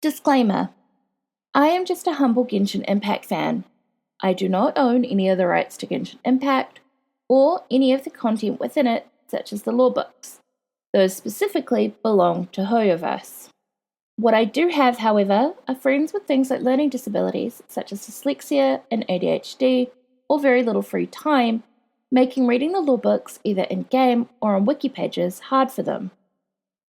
Disclaimer: I am just a humble Genshin Impact fan. I do not own any of the rights to Genshin Impact, or any of the content within it, such as the lore books. Those specifically belong to Hoyoverse. What I do have, however, are friends with things like learning disabilities, such as dyslexia and ADHD, or very little free time, making reading the lore books either in-game or on wiki pages hard for them.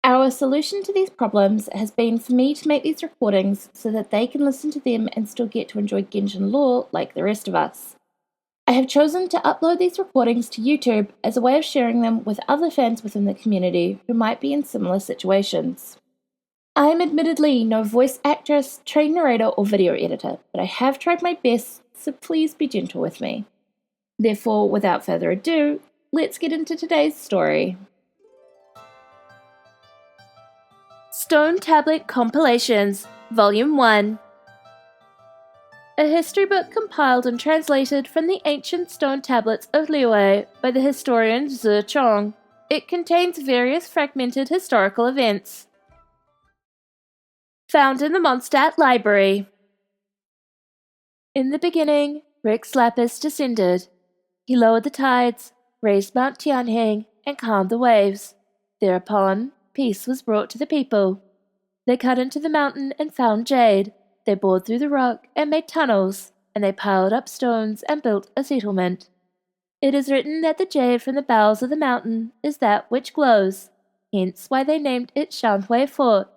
Our solution to these problems has been for me to make these recordings so that they can listen to them and still get to enjoy Genshin lore like the rest of us. I have chosen to upload these recordings to YouTube as a way of sharing them with other fans within the community who might be in similar situations. I am admittedly no voice actress, trained narrator, or video editor, but I have tried my best, so please be gentle with me. Therefore, without further ado, let's get into today's story. Stone Tablet Compilations, Volume 1. A history book compiled and translated from the ancient stone tablets of Liyue by the historian Zhi Chong. It contains various fragmented historical events. Found in the Mondstadt Library. In the beginning, Rex Lapis descended. He lowered the tides, raised Mount Tianheng, and calmed the waves. Thereupon, peace was brought to the people. They cut into the mountain and found jade. They bored through the rock and made tunnels, and they piled up stones and built a settlement. It is written that the jade from the bowels of the mountain is that which glows, hence why they named it Shanhui Fort.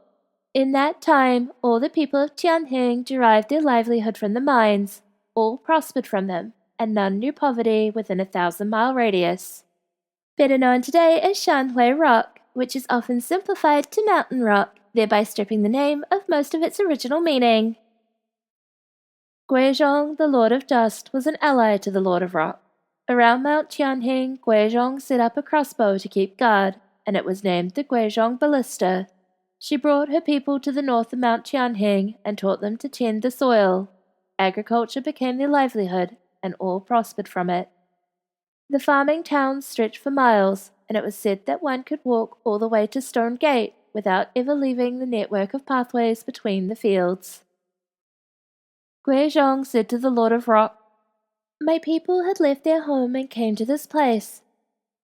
In that time, all the people of Tianheng derived their livelihood from the mines. All prospered from them, and none knew poverty within a 1,000-mile radius. Better known today as Shanhui Rock, which is often simplified to Mountain Rock, thereby stripping the name of most of its original meaning. Guizhong, the Lord of Dust, was an ally to the Lord of Rock. Around Mount Tianheng, Guizhong set up a crossbow to keep guard, and it was named the Guizhong Ballista. She brought her people to the north of Mount Tianheng and taught them to tend the soil. Agriculture became their livelihood, and all prospered from it. The farming towns stretched for miles, and it was said that one could walk all the way to Stone Gate without ever leaving the network of pathways between the fields. Guizhong said to the Lord of Rock, "My people had left their home and came to this place.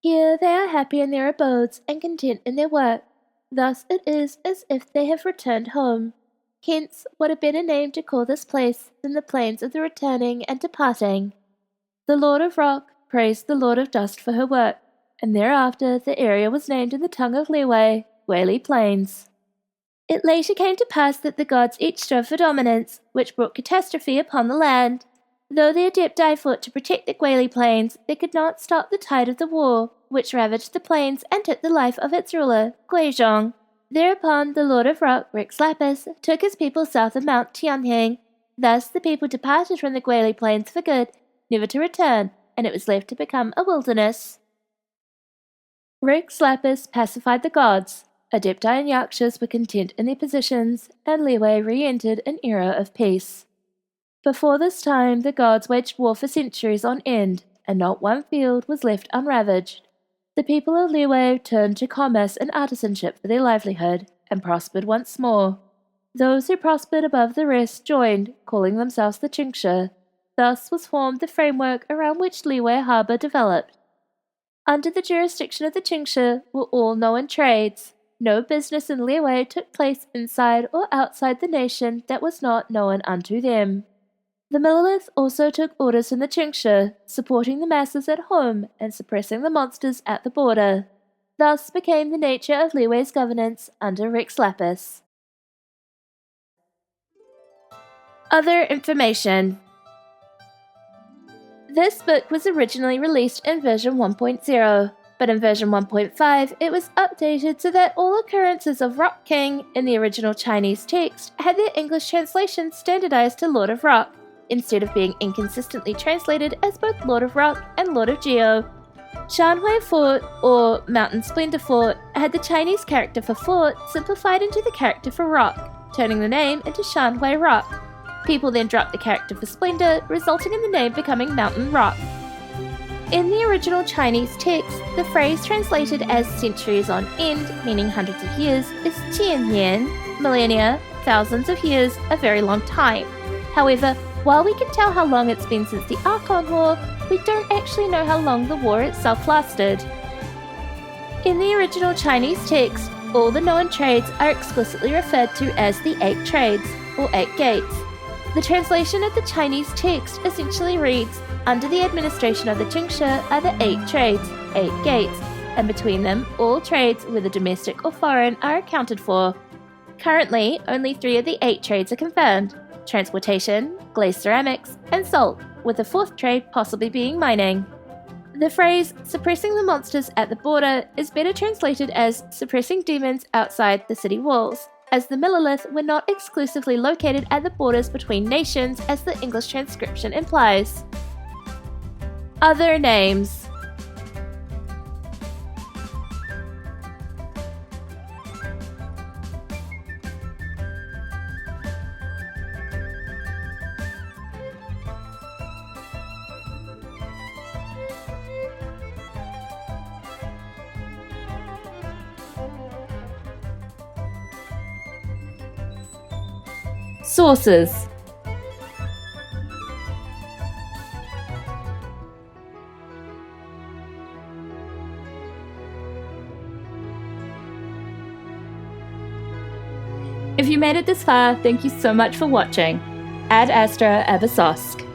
Here they are happy in their abodes and content in their work. Thus it is as if they have returned home. Hence, what a better name to call this place than the plains of the returning and departing." The Lord of Rock praised the Lord of Dust for her work, and thereafter the area was named in the tongue of Liyue, Guili Plains. It later came to pass that the gods each strove for dominance, which brought catastrophe upon the land. Though the Adepti fought to protect the Guili Plains, they could not stop the tide of the war, which ravaged the plains and took the life of its ruler, Guizhong. Thereupon the Lord of Rock, Rex Lapis, took his people south of Mount Tianheng. Thus the people departed from the Guili Plains for good, never to return, and it was left to become a wilderness. Rex Lapis pacified the gods. Adepti and Yakshas were content in their positions, and Liyue re-entered an era of peace. Before this time, the gods waged war for centuries on end, and not one field was left unravaged. The people of Liyue turned to commerce and artisanship for their livelihood, and prospered once more. Those who prospered above the rest joined, calling themselves the Qingshi. Thus was formed the framework around which Liyue Harbour developed. Under the jurisdiction of the Qingshi were all known trades. No business in Liyue took place inside or outside the nation that was not known unto them. The Millelith also took orders from the Qingshi, supporting the masses at home and suppressing the monsters at the border. Thus became the nature of Liyue's governance under Rex Lapis. Other information. This book was originally released in version 1.0, but in version 1.5 it was updated so that all occurrences of Rock King in the original Chinese text had their English translation standardized to Lord of Rock, instead of being inconsistently translated as both Lord of Rock and Lord of Geo. Shanhui Fort, or Mountain Splendor Fort, had the Chinese character for fort simplified into the character for rock, turning the name into Shanhui Rock. People then dropped the character for splendor, resulting in the name becoming Mountain Rock. In the original Chinese text, the phrase translated as centuries on end, meaning hundreds of years, is 千年, millennia, thousands of years a very long time. However, while we can tell how long it's been since the Archon War, we don't actually know how long the war itself lasted. In the original Chinese text, all the known trades are explicitly referred to as the 8 trades, or 8 gates. The translation of the Chinese text essentially reads, "Under the administration of the Qingshi are the 8 trades, 8 gates, and between them, all trades, whether domestic or foreign, are accounted for." Currently, only 3 of the 8 trades are confirmed: transportation, glazed ceramics, and salt, with the 4th trade possibly being mining. The phrase, "suppressing the monsters at the border," is better translated as "suppressing demons outside the city walls," as the Millelith were not exclusively located at the borders between nations as the English transcription implies. Other names. Sources. If you made it this far, thank you so much for watching. Ad Astra Abyssosque.